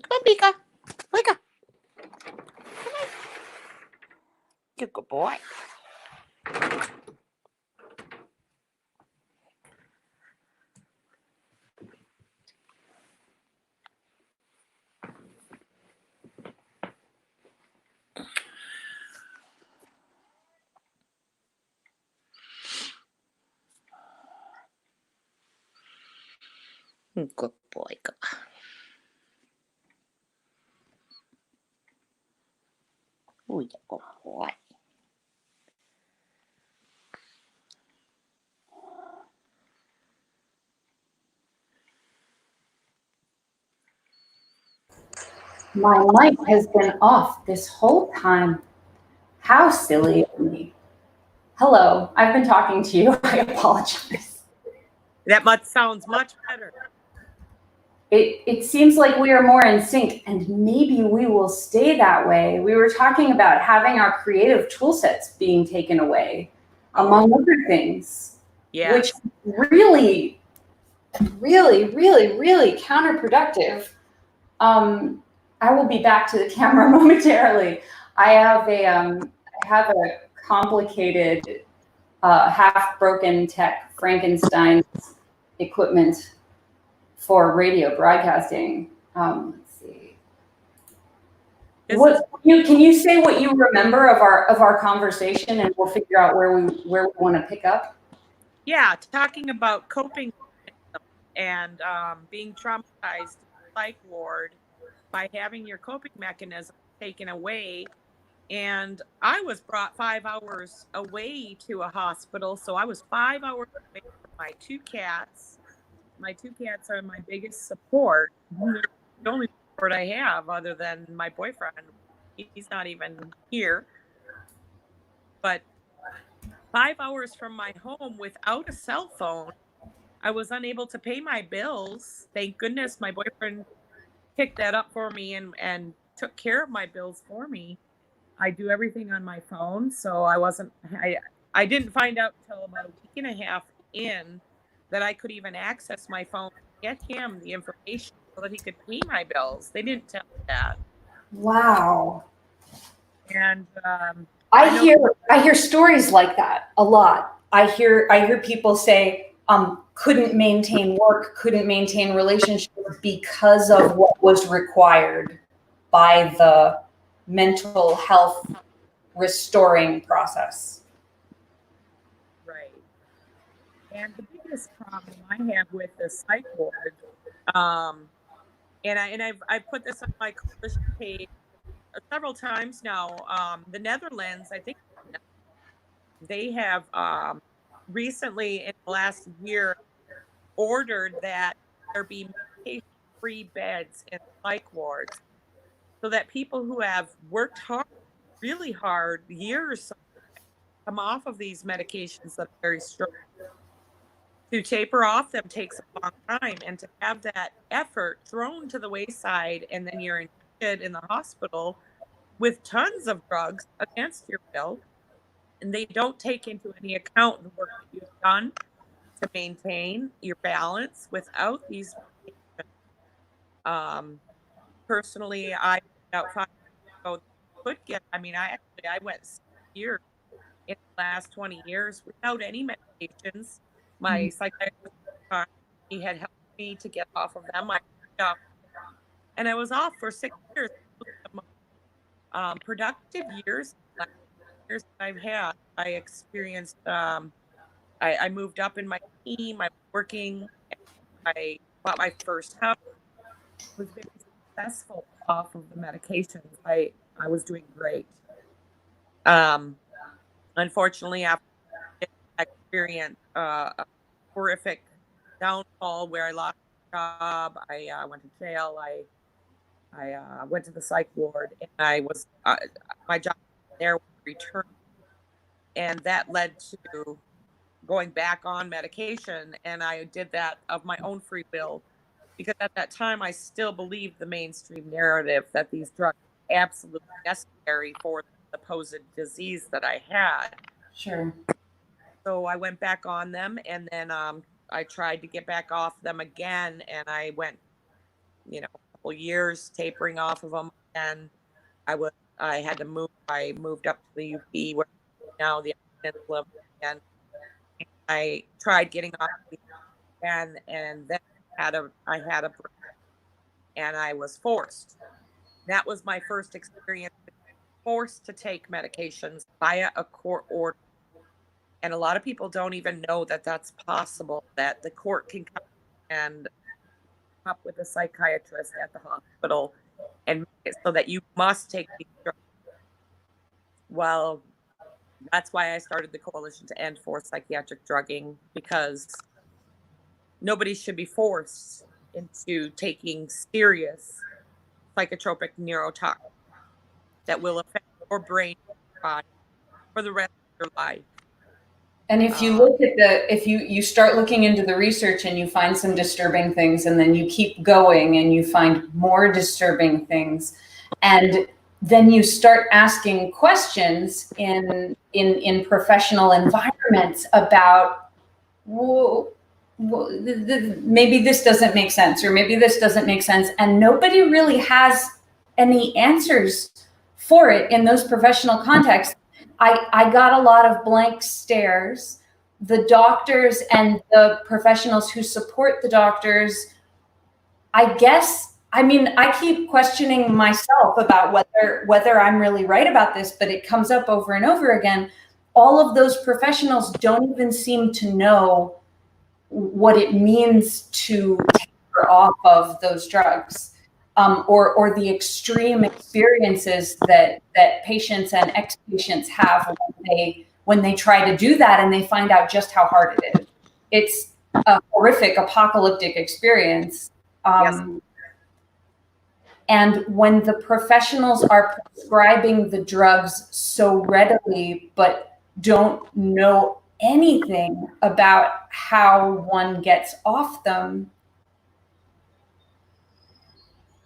Come on, Mika. Mika. You're a good boy. Good boy. Oh, you're a good boy. My mic has been off this whole time. How silly of me. Hello, I've been talking to you. I apologize. That sounds much better. It seems like we are more in sync, and maybe we will stay that way. We were talking about having our creative tool sets being taken away, among other things. Yes. Which really, really, really, really counterproductive. I will be back to the camera momentarily. I have a complicated, half-broken tech Frankenstein equipment for radio broadcasting. Let's see. Can you say what you remember of our conversation, and we'll figure out where we want to pick up? Yeah, talking about coping and being traumatized in the psych ward by having your coping mechanism taken away. And I was brought 5 hours away to a hospital. So I was 5 hours away from my two cats. My two cats are my biggest support. They're the only support I have other than my boyfriend. He's not even here. But 5 hours from my home without a cell phone, I was unable to pay my bills. Thank goodness my boyfriend picked that up for me and took care of my bills for me. I do everything on my phone, so I didn't find out until about a week and a half in that I could even access my phone and get him the information so that he could pay my bills. They didn't tell me that. Wow. And I hear stories like that a lot. I hear people say, couldn't maintain work, couldn't maintain relationships because of what was required by the mental health restoring process. Right. And the biggest problem I have with the psych ward, and I've put this on my coalition page several times now. The Netherlands, I think they have recently in the last year ordered that there be medication-free beds in psych wards so that people who have worked hard, really hard, years come off of these medications that are very strong. To taper off them takes a long time, and to have that effort thrown to the wayside and then you're in the hospital with tons of drugs against your will, and they don't take into any account the work that you've done to maintain your balance without these medications. Personally, I found out 5 years ago could get. I mean, I went 6 years in the last 20 years without any medications. My psychiatrist, he had helped me to get off of them. And I was off for 6 years. The most productive years, last years that I've had. I experienced. I moved up in my team. I was working. I bought my first house. Was very successful off of the medications. I was doing great. Unfortunately, after I experienced a horrific downfall where I lost my job, I went to jail. I went to the psych ward, and I was my job there was returned, and that led to going back on medication. And I did that of my own free will because at that time I still believed the mainstream narrative that these drugs were absolutely necessary for the supposed disease that I had. Sure. So I went back on them, and then I tried to get back off them again, and I went, couple years tapering off of them, and I had to move. I moved up to the UP where now the peninsula, and I tried getting off again, and then I had a break, and I was forced. That was my first experience, forced to take medications via a court order. And a lot of people don't even know that that's possible, that the court can come and come up with a psychiatrist at the hospital and make it so that you must take these drugs. Well, that's why I started the Coalition to End Forced Psychiatric Drugging, because nobody should be forced into taking serious psychotropic neurotoxins that will affect your brain and your body for the rest of your life. And if you look at if you start looking into the research and you find some disturbing things, and then you keep going and you find more disturbing things, and then you start asking questions in professional environments about, well, maybe this doesn't make sense, or maybe this doesn't make sense, and nobody really has any answers for it in those professional contexts. I got a lot of blank stares. The doctors and the professionals who support the doctors, I guess, I mean, I keep questioning myself about whether I'm really right about this, but it comes up over and over again. All of those professionals don't even seem to know what it means to taper off of those drugs. Or the extreme experiences that patients and ex-patients have when they try to do that and they find out just how hard it is. It's a horrific, apocalyptic experience. Yes. And when the professionals are prescribing the drugs so readily, but don't know anything about how one gets off them,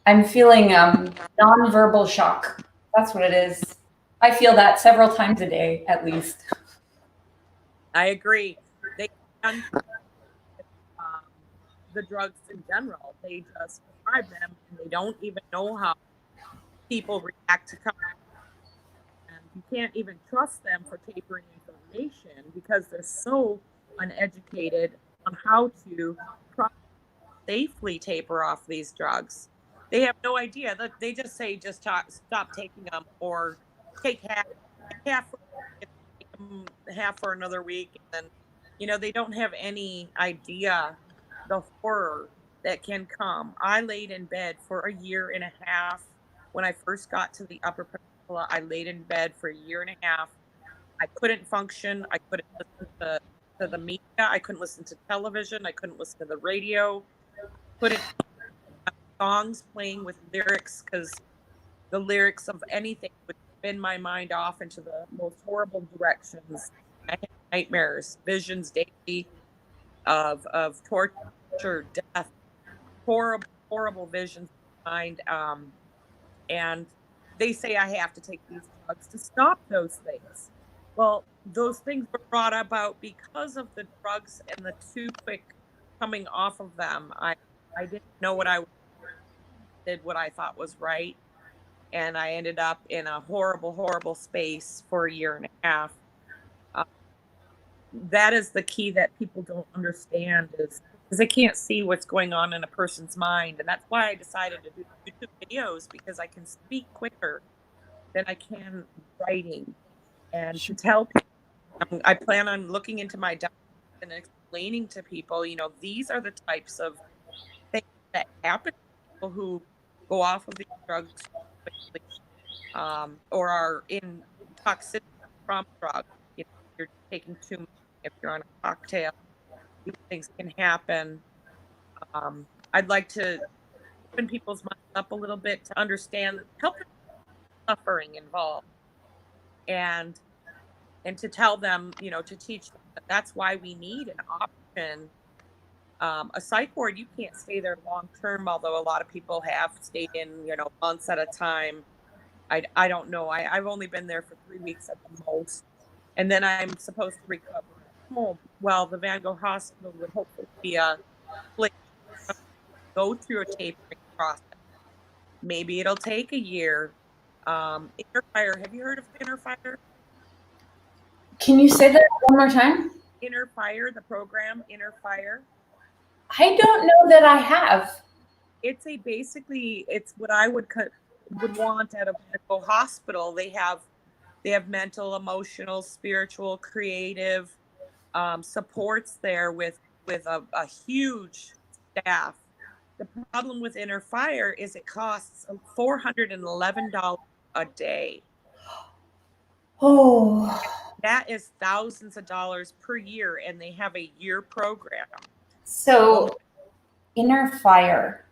I'm feeling nonverbal shock. That's what it is. I feel that several times a day, at least. I agree. They can, the drugs in general. They just prescribe them, and they don't even know how people react to them. And you can't even trust them for tapering information because they're so uneducated on how to safely taper off these drugs. They have no idea. That they just say stop taking them, or take half for another week, and then they don't have any idea the horror that can come. I laid in bed for a year and a half when I first got to the Upper Peninsula. I laid in bed for a year and a half. I couldn't function. I couldn't listen to the media. I couldn't listen to television. I couldn't listen to the radio. Couldn't songs playing with lyrics, because the lyrics of anything would spin my mind off into the most horrible directions. I had nightmares, visions daily of torture, death, horrible visions in my mind. And they say I have to take these drugs to stop those things. Well, those things were brought about because of the drugs and the too quick coming off of them. I didn't know what I did, what I thought was right, and I ended up in a horrible space for a year and a half. That is the key that people don't understand, is because they can't see what's going on in a person's mind. And that's why I decided to do YouTube videos, because I can speak quicker than I can writing, and to tell people. I plan on looking into my diet and explaining to people, these are the types of things that happen to people who go off of these drugs quickly, or are in toxicity from drugs. If you're taking too much, if you're on a cocktail, these things can happen. I'd like to open people's minds up a little bit to understand helping suffering involved, and to tell them, to teach them that that's why we need an option. A psych ward, you can't stay there long term, although a lot of people have stayed in, months at a time. I don't know. I've only been there for 3 weeks at the most. And then I'm supposed to recover at home. Well, the Van Gogh Hospital would hopefully be a place to go through a tapering process Maybe it'll take a year. Inner Fire. Have you heard of Inner Fire? Can you say that one more time? Inner Fire, the program Inner Fire. I don't know that I have. It's it's what I would want at a medical hospital. They have mental, emotional, spiritual, creative supports there with a huge staff. The problem with Inner Fire is it costs $411 a day. Oh, That is thousands of dollars per year, and they have a year program. so Inner Fire.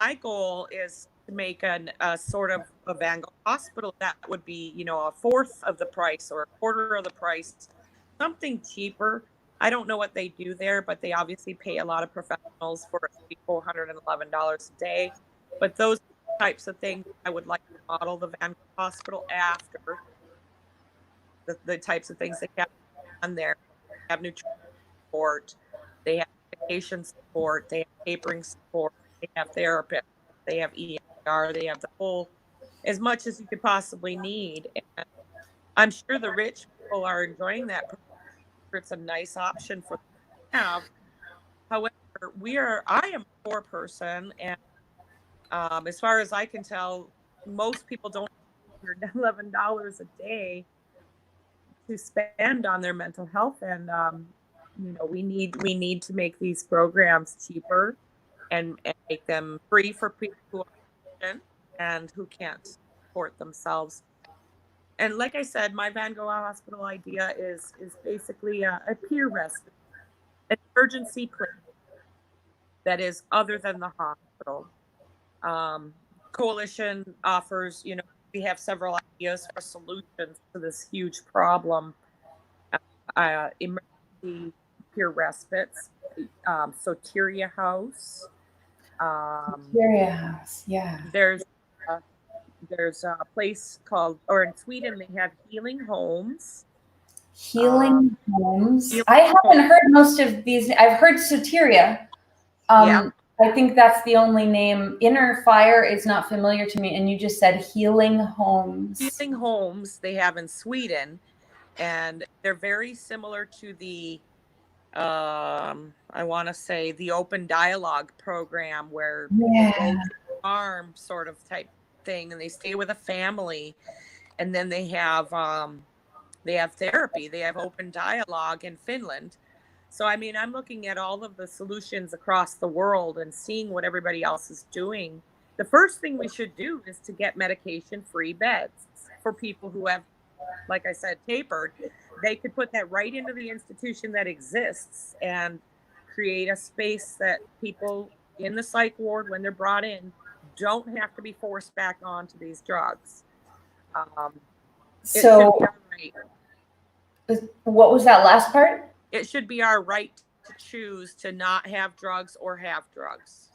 My goal is to make a sort of a Van Gogh hospital that would be, a fourth of the price or a quarter of the price, something cheaper. I don't know what they do there, but they obviously pay a lot of professionals for $411 a day. But those types of things, I would like to model the Van Gogh hospital after. The types of things they have on there. They have nutrition support, they have medication support, they have tapering support, they have therapists, they have EMDR, they have the whole, as much as you could possibly need. And I'm sure the rich people are enjoying that. It's a nice option for them to have. However, I am a poor person, and as far as I can tell, most people don't have $11 a day to spend on their mental health, and we need to make these programs cheaper and make them free for people who are and who can't support themselves. And like I said, my Van Gogh hospital idea is basically a peer respite, an emergency place that is other than the hospital. Coalition offers, we have several ideas for solutions to this huge problem. Emergency peer respites, Soteria House. Soteria House, yeah. There's a place called, or in Sweden, they have healing homes. Healing homes. I haven't heard most of these. I've heard Soteria. Yeah. I think that's the only name. Inner Fire is not familiar to me. And you just said healing homes. Healing homes they have in Sweden, and they're very similar to the, I want to say, the Open Dialogue program, where people go to the farm sort of type thing, and they stay with a family, and then they have therapy. They have Open Dialogue in Finland. So, I mean, I'm looking at all of the solutions across the world and seeing what everybody else is doing. The first thing we should do is to get medication-free beds for people who have, like I said, tapered. They could put that right into the institution that exists and create a space that people in the psych ward, when they're brought in, don't have to be forced back onto these drugs. So, what was that last part? It should be our right to choose to not have drugs or have drugs.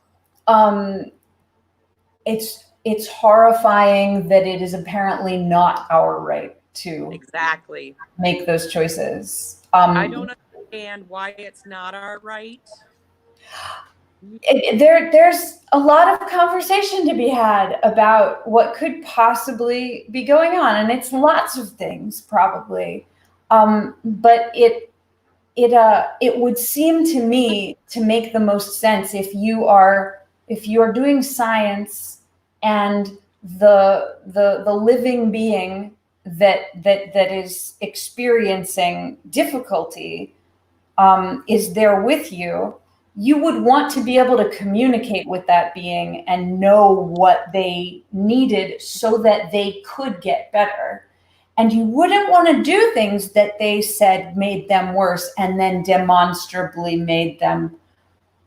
It's horrifying that it is apparently not our right to exactly make those choices. I don't understand why it's not our right. There's a lot of conversation to be had about what could possibly be going on, and it's lots of things probably. But it would seem to me to make the most sense if you are doing science and the living being that is experiencing difficulty is there with you. You would want to be able to communicate with that being and know what they needed so that they could get better. And you wouldn't want to do things that they said made them worse and then demonstrably made them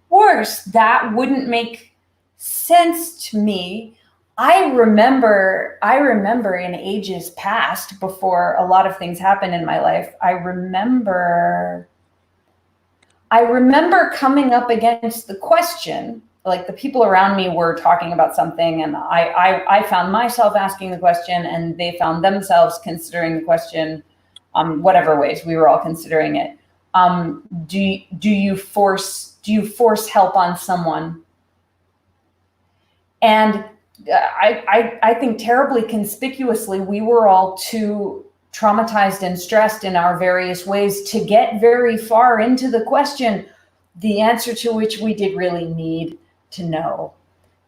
worse. That wouldn't make sense to me. I remember in ages past, before a lot of things happened in my life, I remember coming up against the question, like the people around me were talking about something, and I found myself asking the question, and they found themselves considering the question, whatever ways we were all considering it. Do you force help on someone? And I think terribly conspicuously, we were all too traumatized and stressed in our various ways to get very far into the question, the answer to which we did really need to know.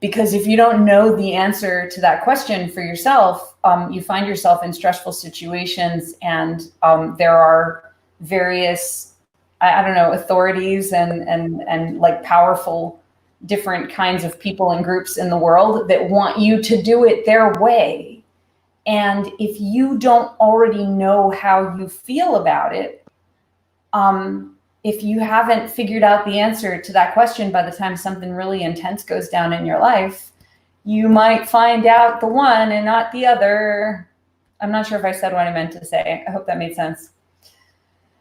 Because if you don't know the answer to that question for yourself, you find yourself in stressful situations, and there are various, I don't know, authorities and like powerful different kinds of people and groups in the world that want you to do it their way. And if you don't already know how you feel about it, if you haven't figured out the answer to that question by the time something really intense goes down in your life, you might find out the one and not the other. I'm not sure if I said what I meant to say. I hope that made sense.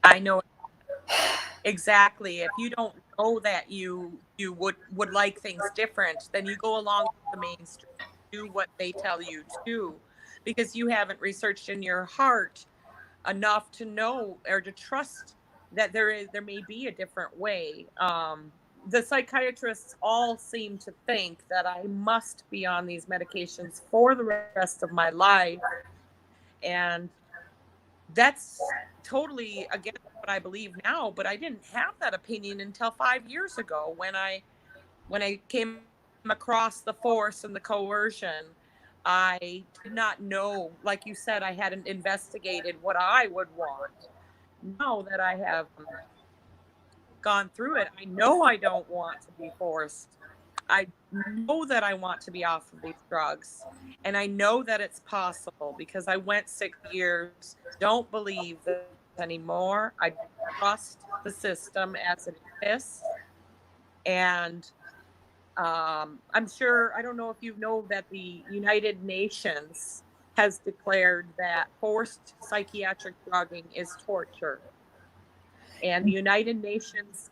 I know exactly. If you don't know that you would like things different, then you go along with the mainstream, do what they tell you to, because you haven't researched in your heart enough to know or to trust that there may be a different way. The psychiatrists all seem to think that I must be on these medications for the rest of my life. And that's totally against what I believe now, but I didn't have that opinion until 5 years ago when I came across the force and the coercion. I did not know, like you said, I hadn't investigated what I would want. Now that I have gone through it, I know I don't want to be forced. I know that I want to be off of these drugs, and I know that it's possible because I went 6 years. Don't believe this anymore. I trust the system as it exists, and I'm sure, I don't know if you know that the United Nations has declared that forced psychiatric drugging is torture. And the United Nations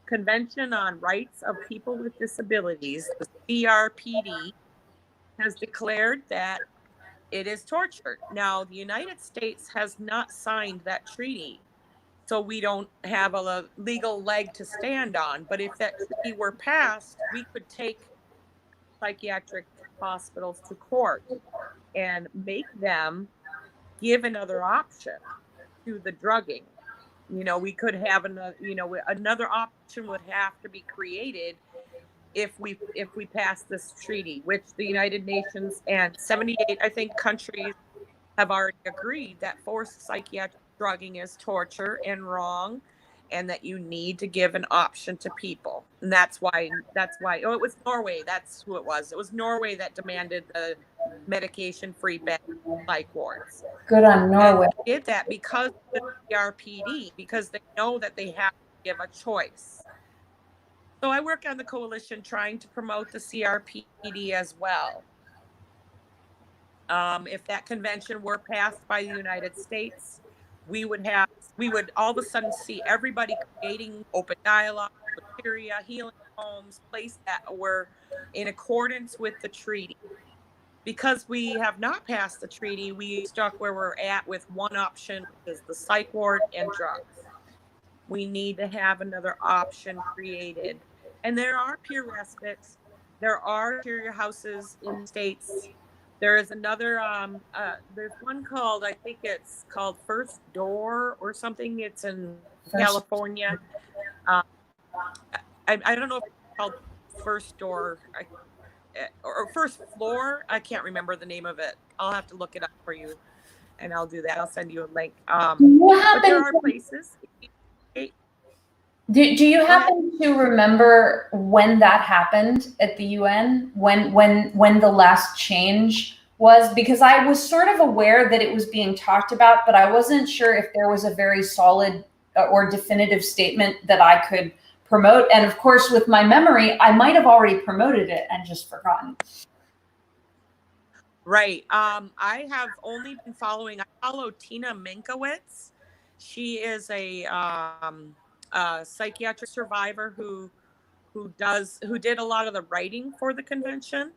Convention on Rights of People with Disabilities, the CRPD, has declared that it is torture. Now, the United States has not signed that treaty, so we don't have a legal leg to stand on. But if that treaty were passed, we could take psychiatric hospitals to court and make them give another option to the drugging. We could have another option would have to be created if we pass this treaty, which the United Nations and 78, I think, countries have already agreed that forced psychiatric drugging is torture and wrong, and that you need to give an option to people. And that's why it was Norway. That's who it was. It was Norway that demanded the medication-free psych wards. Good on Norway. And they did that because of the CRPD, because they know that they have to give a choice. So I work on the coalition trying to promote the CRPD as well. If that convention were passed by the United States, we would all of a sudden see everybody creating open dialogue, criteria, healing homes, places that were in accordance with the treaty. Because we have not passed the treaty, we stuck where we're at with one option, which is the psych ward and drugs. We need to have another option created. And there are peer respites. There are interior houses in states. There is another, there's one called, I think it's called First Door or something. It's in California. I don't know if it's called First Door or First Floor. I can't remember the name of it. I'll have to look it up for you, and I'll do that. I'll send you a link. But there are places. Do you happen to remember when that happened at the UN? When the last change was? Because I was sort of aware that it was being talked about, but I wasn't sure if there was a very solid or definitive statement that I could promote. And of course, with my memory, I might have already promoted it and just forgotten. Right. I have only been following. I follow Tina Minkowitz. She is a psychiatric survivor who did a lot of the writing for the convention.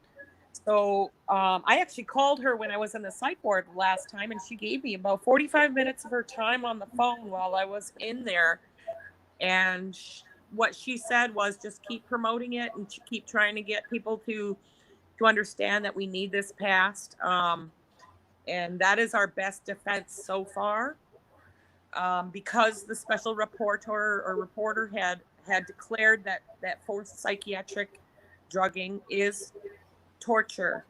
So I actually called her when I was in the psych ward last time, and she gave me about 45 minutes of her time on the phone while I was in there. And what she said was just keep promoting it and keep trying to get people to to understand that we need this passed. And that is our best defense so far. Because the special reporter had declared that forced psychiatric drugging is torture.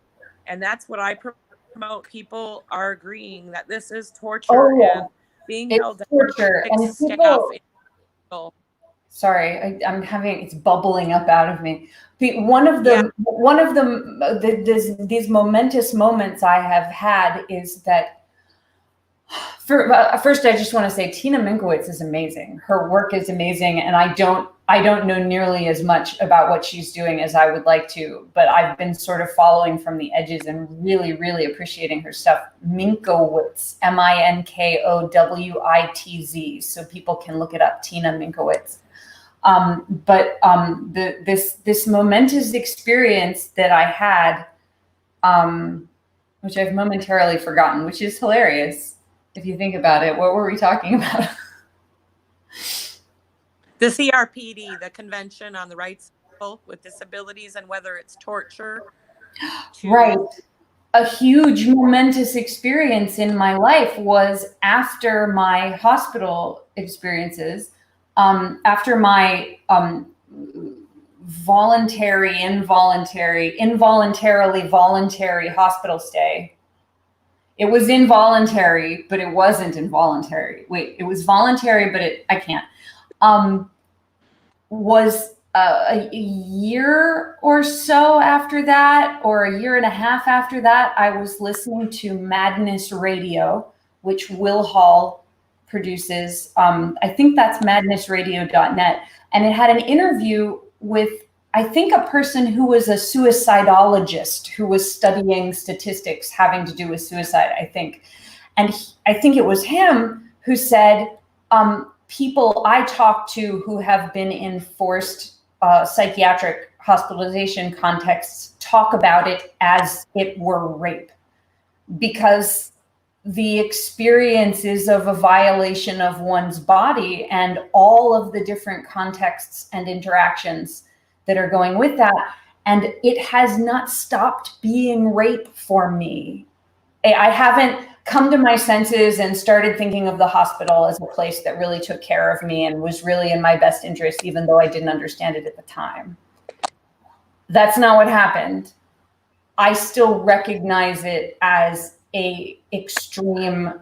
And that's what I promote. People are agreeing that this is torture. Oh, yeah. And being It's held torture. down, And staff people, sorry, I'm having, it's bubbling up out of me. One of the these momentous moments I have had is that, first, I just want to say Tina Minkowitz is amazing. Her work is amazing, and I don't know nearly as much about what she's doing as I would like to, but I've been sort of following from the edges and really, really appreciating her stuff. Minkowitz, Minkowitz, so people can look it up, Tina Minkowitz. This momentous experience that I had, which I've momentarily forgotten, which is hilarious. If you think about it, what were we talking about? The CRPD, the Convention on the Rights of People with Disabilities, and whether it's torture. Right. A huge momentous experience in my life was after my hospital experiences, after my involuntarily voluntary hospital stay. It was involuntary, but it wasn't involuntary. Wait, it was voluntary, but I can't. Was a year or so after that, or a year and a half after that, I was listening to Madness Radio, which Will Hall produces. I think that's madnessradio.net. And it had an interview with, I think, a person who was a suicidologist who was studying statistics having to do with suicide, I think. And I think it was him who said, people I talk to who have been in forced psychiatric hospitalization contexts talk about it as it were rape, because the experiences of a violation of one's body and all of the different contexts and interactions that are going with that. And it has not stopped being rape for me. I haven't come to my senses and started thinking of the hospital as a place that really took care of me and was really in my best interest, even though I didn't understand it at the time. That's not what happened. I still recognize it as a extreme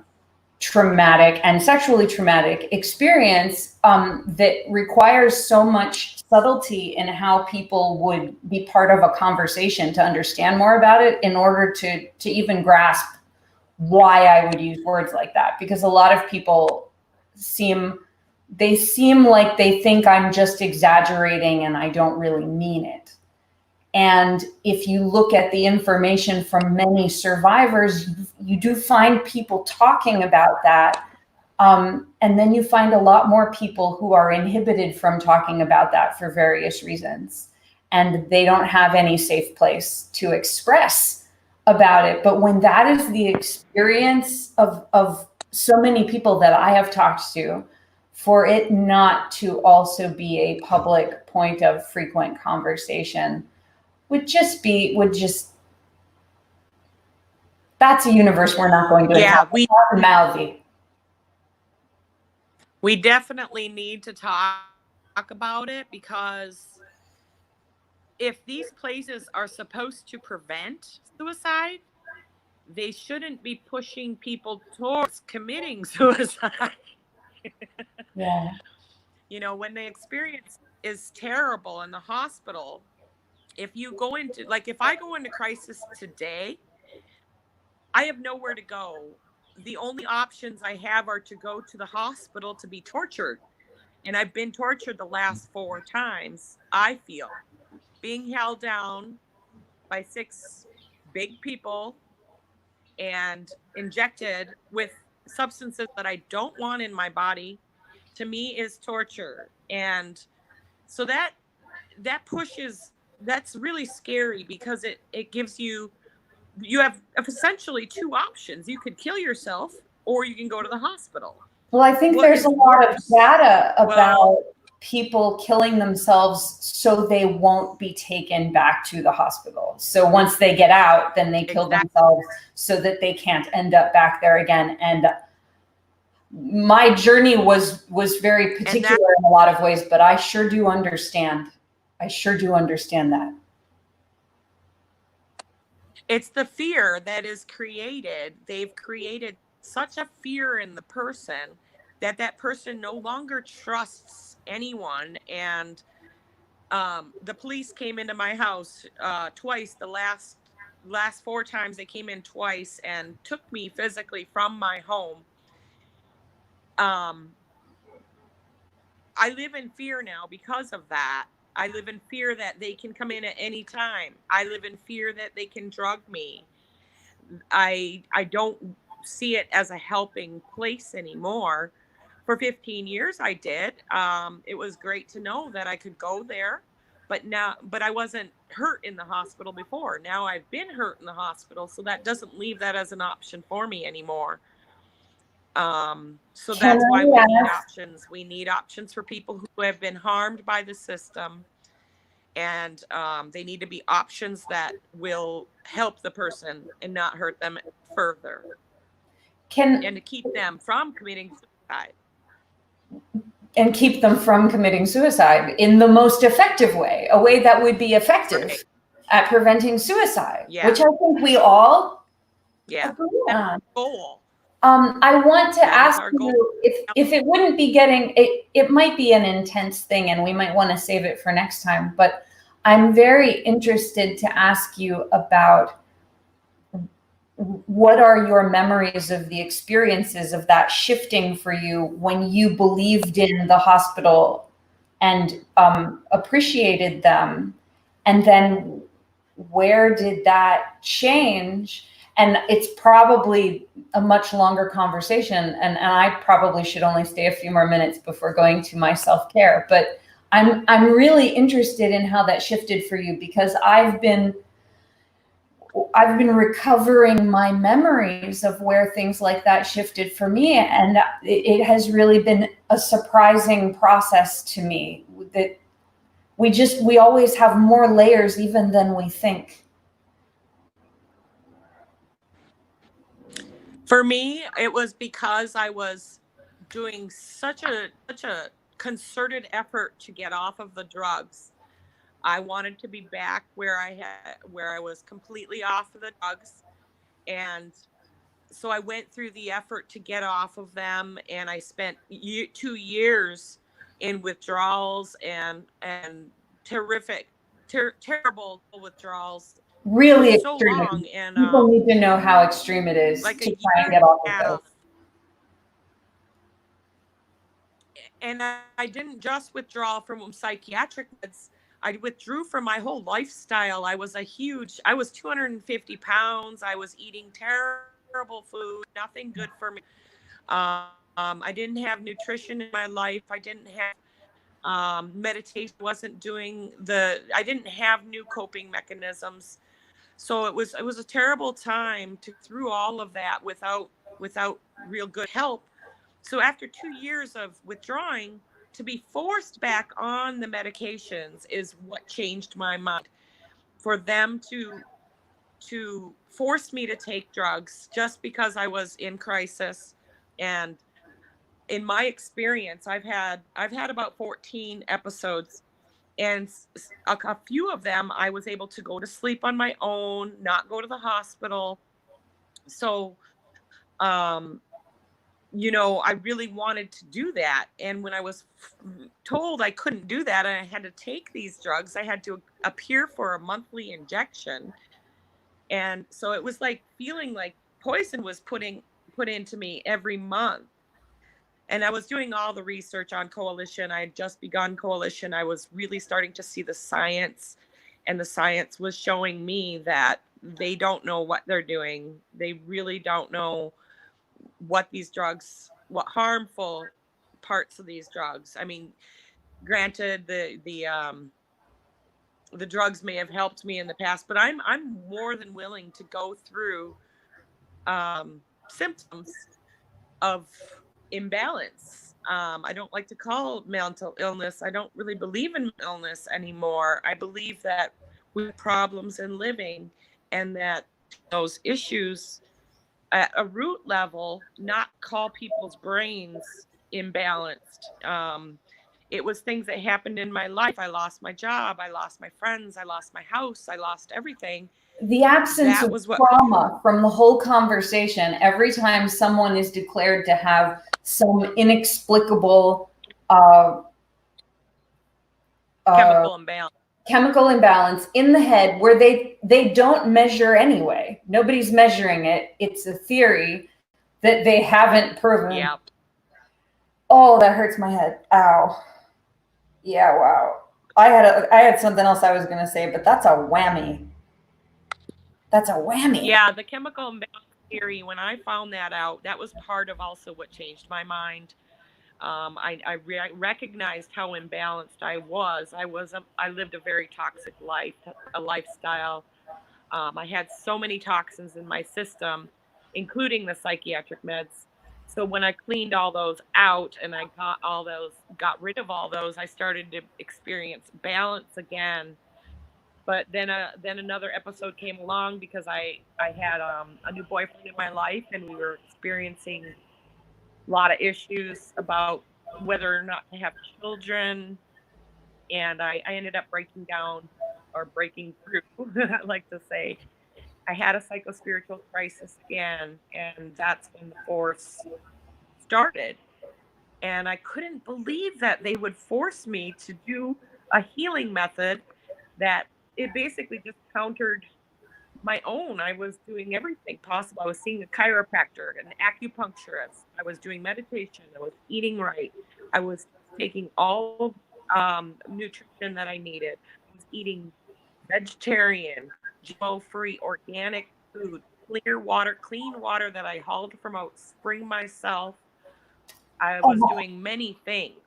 traumatic and sexually traumatic experience that requires so much subtlety in how people would be part of a conversation to understand more about it in order to even grasp why I would use words like that. Because a lot of people seem like they think I'm just exaggerating and I don't really mean it. And if you look at the information from many survivors, you do find people talking about that. And then you find a lot more people who are inhibited from talking about that for various reasons. And they don't have any safe place to express about it. But when that is the experience of so many people that I have talked to, for it not to also be a public point of frequent conversation would just that's a universe we're not going to have. Mouthy. We definitely need to talk about it, because if these places are supposed to prevent suicide, they shouldn't be pushing people towards committing suicide. Yeah. You know, when the experience is terrible in the hospital, if you go into, like, if I go into crisis today, I have nowhere to go. The only options I have are to go to the hospital to be tortured. And I've been tortured the last 4 times, I feel. Being held down by 6 big people and injected with substances that I don't want in my body, to me, is torture. And so that pushes, that's really scary, because it gives you have essentially 2 options. You could kill yourself, or you can go to the hospital. Well, I think there's a lot of data about people killing themselves so they won't be taken back to the hospital. So once they get out, then they kill themselves so that they can't end up back there again. And my journey was very particular in a lot of ways, but I sure do understand. I sure do understand that. It's the fear that is created. They've created such a fear in the person that that person no longer trusts anyone. And the police came into my house twice. The last 4 times they came in twice and took me physically from my home. I live in fear now because of that. I live in fear that they can come in at any time. I live in fear that they can drug me. I don't see it as a helping place anymore. For 15 years I did. It was great to know that I could go there, but I wasn't hurt in the hospital before. Now I've been hurt in the hospital, so that doesn't leave that as an option for me anymore. So that's why we need options. We need options for people who have been harmed by the system. And they need to be options that will help the person and not hurt them further. And to keep them from committing suicide. And keep them from committing suicide in the most effective way, a way that would be effective at preventing suicide, which I think we all agree on. Goal. I want to ask you if it wouldn't be it might be an intense thing and we might want to save it for next time, but I'm very interested to ask you about what are your memories of the experiences of that shifting for you when you believed in the hospital and appreciated them, and then where did that change? And it's probably a much longer conversation, and I probably should only stay a few more minutes before going to my self-care, but I'm really interested in how that shifted for you, because I've been recovering my memories of where things like that shifted for me, and it has really been a surprising process to me that we always have more layers even than we think. For me, it was because I was doing such a concerted effort to get off of the drugs. I wanted to be back where I was completely off of the drugs. And so I went through the effort to get off of them, and I spent 2 years in withdrawals and terrible withdrawals. Really so extreme. Long, and people need to know how extreme it is like to try and get off of those. And I didn't just withdraw from psychiatric meds. I withdrew from my whole lifestyle. I was 250 pounds. I was eating terrible food, nothing good for me. I didn't have nutrition in my life. I didn't have meditation. I didn't have new coping mechanisms. So it was a terrible time through all of that without real good help. So after 2 years of withdrawing, to be forced back on the medications is what changed my mind. For them to force me to take drugs just because I was in crisis. And in my experience, I've had about 14 episodes, and a few of them I was able to go to sleep on my own, not go to the hospital. So I really wanted to do that. And when I was told I couldn't do that and I had to take these drugs, I had to appear for a monthly injection. And so it was like feeling like poison was put into me every month. And I was doing all the research on Coalition. I had just begun Coalition. I was really starting to see the science, and the science was showing me that they don't know what they're doing. They really don't know what harmful parts of these drugs. I mean, granted, the drugs may have helped me in the past, but I'm more than willing to go through symptoms of imbalance. I don't like to call mental illness. I don't really believe in illness anymore. I believe that we have problems in living, and that those issues at a root level not call people's brains imbalanced. It was things that happened in my life. I lost my job. I lost my friends. I lost my house. I lost everything. The absence That of was what trauma from the whole conversation, every time someone is declared to have some inexplicable chemical imbalance. chemical imbalance in the head where they don't measure anyway. Nobody's measuring it. It's a theory that they haven't proven. Yeah. Oh, that hurts my head. Ow. Yeah, wow. I had something else I was gonna say, but that's a whammy. That's a whammy. Yeah, the chemical imbalance theory, when I found that out, that was part of also what changed my mind. I recognized how imbalanced I was. I lived a very toxic lifestyle. I had so many toxins in my system, including the psychiatric meds. So when I cleaned all those out and I got rid of all those, I started to experience balance again. But then another episode came along because I had a new boyfriend in my life, and we were experiencing a lot of issues about whether or not to have children. And I ended up breaking down, or breaking through, I like to say. I had a psychospiritual crisis again, and that's when the force started. And I couldn't believe that they would force me to do a healing method that it basically just countered my own. I was doing everything possible. I was seeing a chiropractor, an acupuncturist. I was doing meditation. I was eating right. I was taking all nutrition that I needed. I was eating vegetarian, GMO-free, organic food, clean water that I hauled from a spring myself. I was doing many things.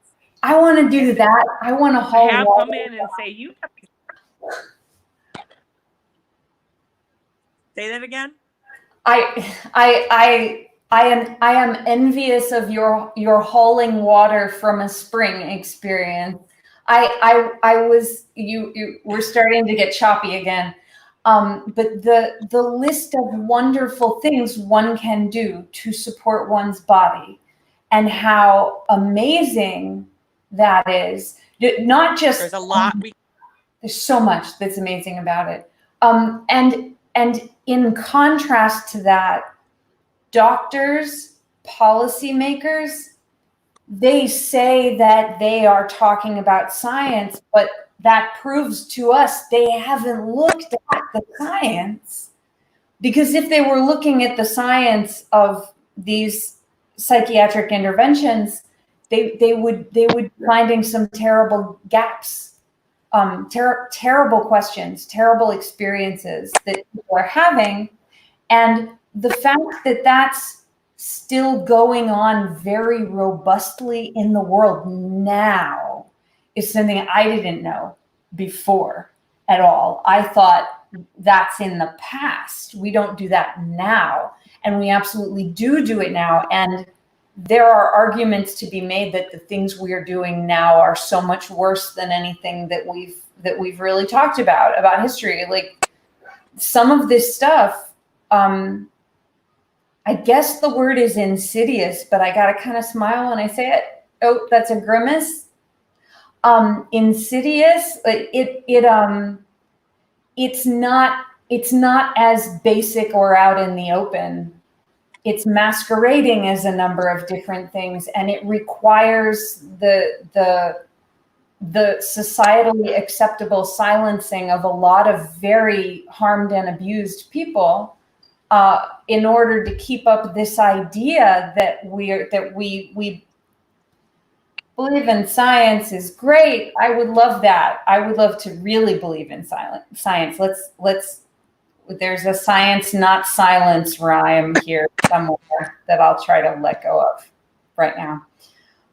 I want to do that. I want to haul have water. come in and say, you have to say that again. I am envious of your hauling water from a spring experience. We're starting to get choppy again. But the list of wonderful things one can do to support one's body, and how amazing that is. Not just there's a lot. There's so much that's amazing about it. And in contrast to that, doctors, policymakers, they say that they are talking about science, but that proves to us they haven't looked at the science. Because if they were looking at the science of these psychiatric interventions, they would be finding some terrible gaps. Terrible questions, terrible experiences that people are having. And the fact that that's still going on very robustly in the world now is something I didn't know before at all. I thought that's in the past. We don't do that now. And we absolutely do it now. And there are arguments to be made that the things we are doing now are so much worse than anything that we've really talked about history. Like some of this stuff, I guess the word is insidious, but I gotta kind of smile when I say it. Oh, that's a grimace. Insidious. It's not as basic or out in the open. It's masquerading as a number of different things, and it requires the societally acceptable silencing of a lot of very harmed and abused people in order to keep up this idea that we believe in science is great. I would love that. I would love to really believe in science. Let's. There's a science, not silence rhyme here somewhere that I'll try to let go of right now.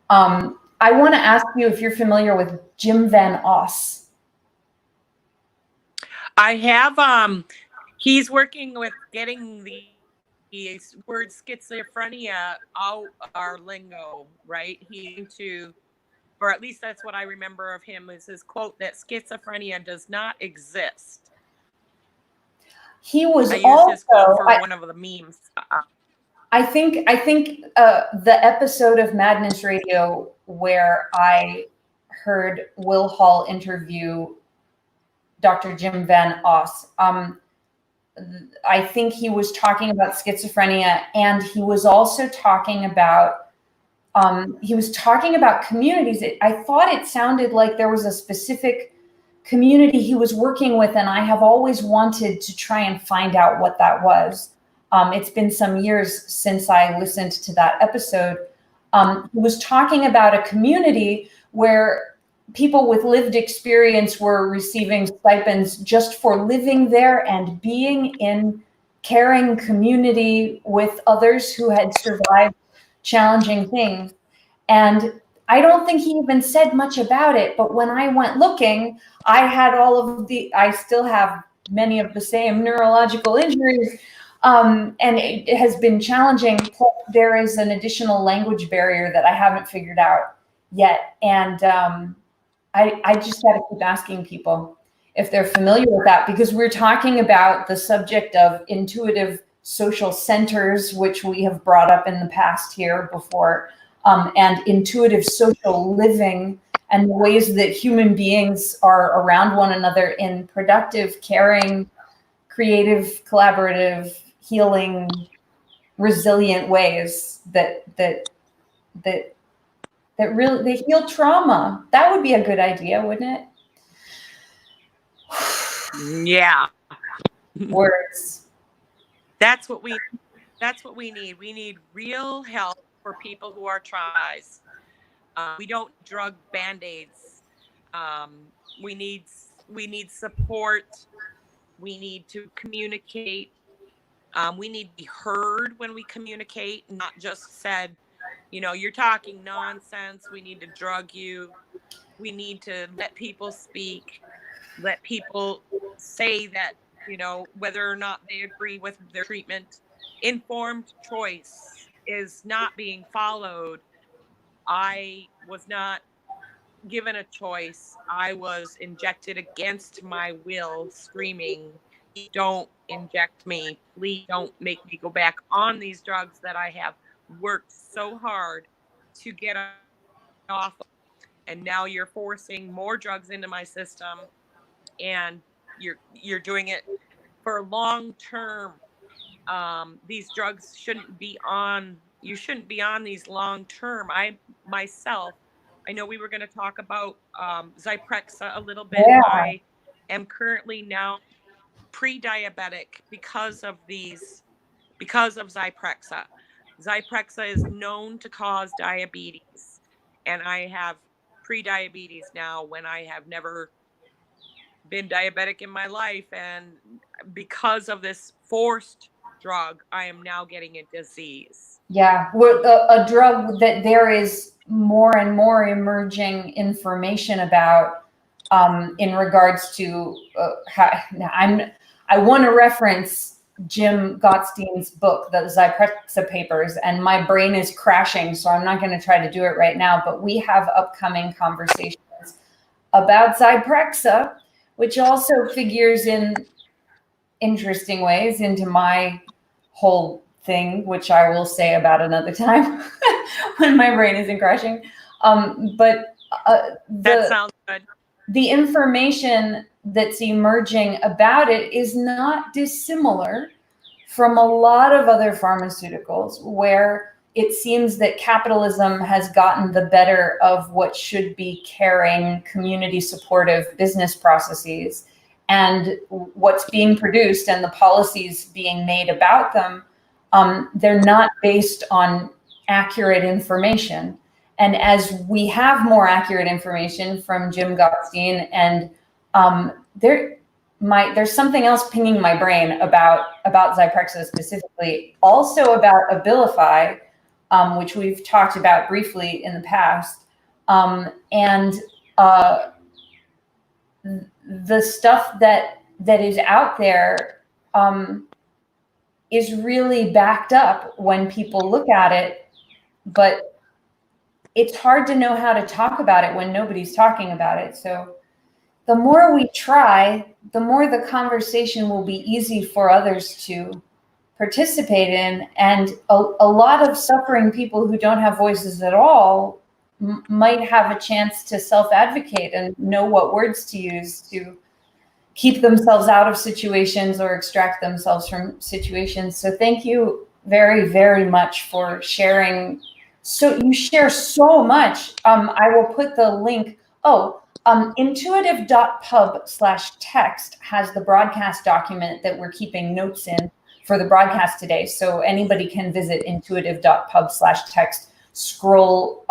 I want to ask you if you're familiar with Jim Van Os. I have. He's working with getting the the word schizophrenia out our lingo, right? Or at least that's what I remember of him, is his quote that schizophrenia does not exist. He was I used also, his quote for one of the memes. I think the episode of Madness Radio where I heard Will Hall interview Dr. Jim Van Os, I think he was talking about schizophrenia, and he was also talking about communities. I thought it sounded like there was a specific community he was working with, and I have always wanted to try and find out what that was. It's been some years since I listened to that episode. He was talking about a community where people with lived experience were receiving stipends just for living there and being in caring community with others who had survived challenging things. And I don't think he even said much about it, but when I went looking, I still have many of the same neurological injuries, and it has been challenging. Plus, there is an additional language barrier that I haven't figured out yet. And I just got to keep asking people if they're familiar with that, because we're talking about the subject of intuitive social centers, which we have brought up in the past here before, and intuitive social living, and the ways that human beings are around one another in productive, caring, creative, collaborative, healing, resilient ways that really they heal trauma. That would be a good idea, wouldn't it? Yeah. Words. That's what we need. We need real help for people who are traumatized. We don't drug band-aids. We need support. We need to communicate. We need to be heard when we communicate, not just said, you're talking nonsense. We need to drug you. We need to let people speak, let people say that, whether or not they agree with their treatment. Informed choice is not being followed. I was not given a choice. I was injected against my will, screaming, "Don't inject me. Please don't make me go back on these drugs that I have worked so hard to get off of. And now you're forcing more drugs into my system, and you're doing it for long term. These drugs shouldn't be on. You shouldn't be on these long term." I know we were going to talk about Zyprexa a little bit. Yeah. I am currently now pre-diabetic because of Zyprexa. Zyprexa is known to cause diabetes, and I have pre-diabetes now when I have never been diabetic in my life. And because of this forced drug, I am now getting a disease. Yeah, a drug that there is more and more emerging information about, in regards to I want to reference Jim Gottstein's book, the Zyprexa Papers, and my brain is crashing, so I'm not going to try to do it right now. But we have upcoming conversations about Zyprexa, which also figures in interesting ways into my whole thing, which I will say about another time when my brain isn't crashing. That sounds good. The information that's emerging about it is not dissimilar from a lot of other pharmaceuticals, where it seems that capitalism has gotten the better of what should be caring, community supportive business processes, and what's being produced and the policies being made about them, they're not based on accurate information. And as we have more accurate information from Jim Gottstein, and there's something else pinging my brain about Zyprexa specifically, also about Abilify, which we've talked about briefly in the past, and the stuff that is out there. is really backed up when people look at it, but it's hard to know how to talk about it when nobody's talking about it. So the more we try, the more the conversation will be easy for others to participate in. And a lot of suffering people who don't have voices at all might have a chance to self-advocate and know what words to use to keep themselves out of situations or extract themselves from situations. So thank you very, very much for sharing. So you share so much. I will put the link. Intuitive.pub/text has the broadcast document that we're keeping notes in for the broadcast today. So anybody can visit intuitive.pub/text, scroll,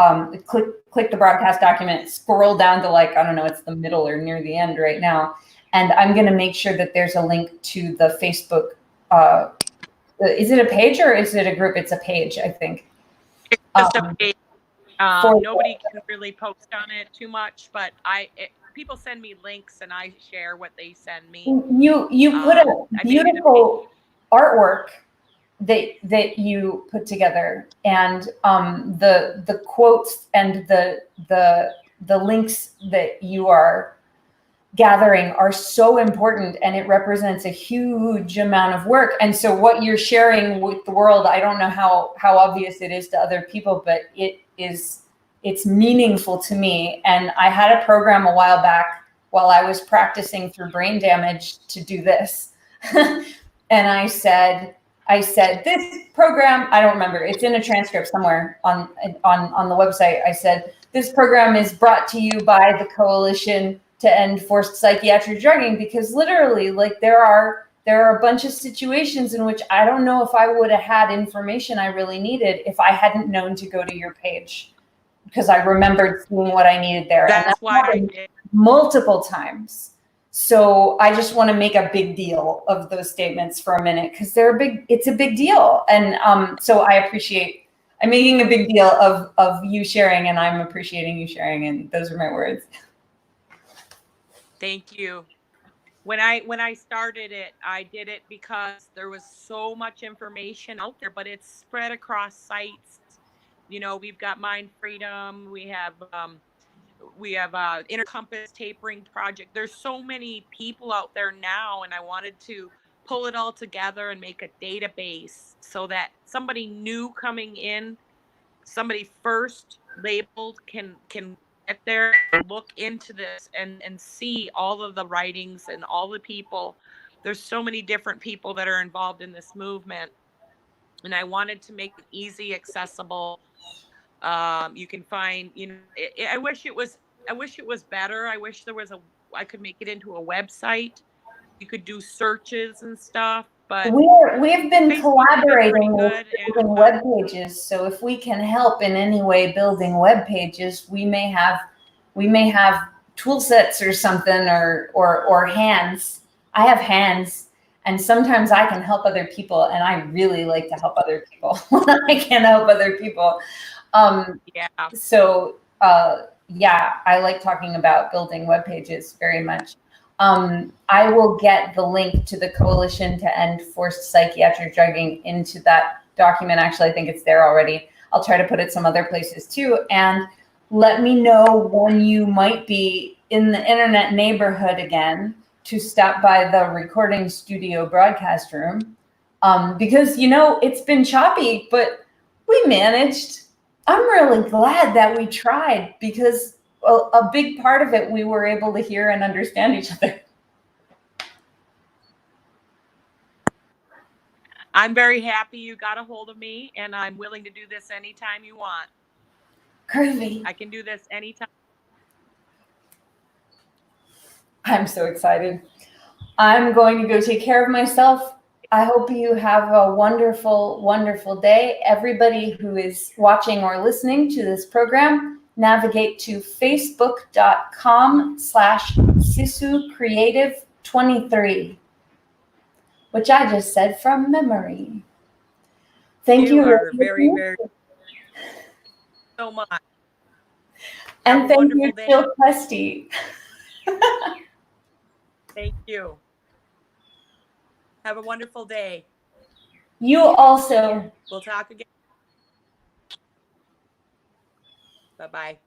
click the broadcast document, scroll down to, like, I don't know, it's the middle or near the end right now. And I'm going to make sure that there's a link to the Facebook. Is it a page or is it a group? It's a page, I think. It's just a page. Nobody can really post on it too much, but people send me links and I share what they send me. You put a beautiful artwork that you put together, and the quotes and the links that you are gathering are so important, and it represents a huge amount of work. And so what you're sharing with the world, I don't know how obvious it is to other people, but it's meaningful to me. And I had a program a while back while I was practicing through brain damage to do this. And I said, this program, I don't remember, it's in a transcript somewhere on the website. I said, this program is brought to you by the Coalition to End Forced Psychiatric Drugging, because literally, like, there are a bunch of situations in which I don't know if I would have had information I really needed if I hadn't known to go to your page, because I remembered seeing what I needed there. That's why I did. Multiple times. So I just want to make a big deal of those statements for a minute, because it's a big deal. And so I'm making a big deal of you sharing, and I'm appreciating you sharing, and those are my words. Thank you. When I started it, I did it because there was so much information out there, but it's spread across sites. You know, we've got Mind Freedom, we have Inner Compass Tapering Project. There's so many people out there now, and I wanted to pull it all together and make a database so that somebody new coming in, somebody first labeled, can get there and look into this and see all of the writings and all the people. There's so many different people that are involved in this movement, and I wanted to make it easy, accessible. You can find, I wish it was better. I wish I could make it into a website. You could do searches and stuff, but we've been Facebook collaborating with good, building web pages. So if we can help in any way building web pages, we may have tool sets or something, or hands. I have hands, and sometimes I can help other people, and I really like to help other people when I can help other people. So I like talking about building web pages very much. I will get the link to the Coalition to End Forced Psychiatric Drugging into that document. Actually, I think it's there already. I'll try to put it some other places too. And let me know when you might be in the internet neighborhood again to stop by the recording studio broadcast room. Because, it's been choppy, but we managed. I'm really glad that we tried, because a big part of it, we were able to hear and understand each other. I'm very happy you got a hold of me, and I'm willing to do this anytime you want. Groovy. I can do this anytime. I'm so excited. I'm going to go take care of myself. I hope you have a wonderful, wonderful day. Everybody who is watching or listening to this program, navigate to facebook.com/SisuCreative23, which I just said from memory. Thank you. You are very, very so much. And thank you, Jill Questy. Thank you. Have a wonderful day. You also. We'll talk again. Bye-bye.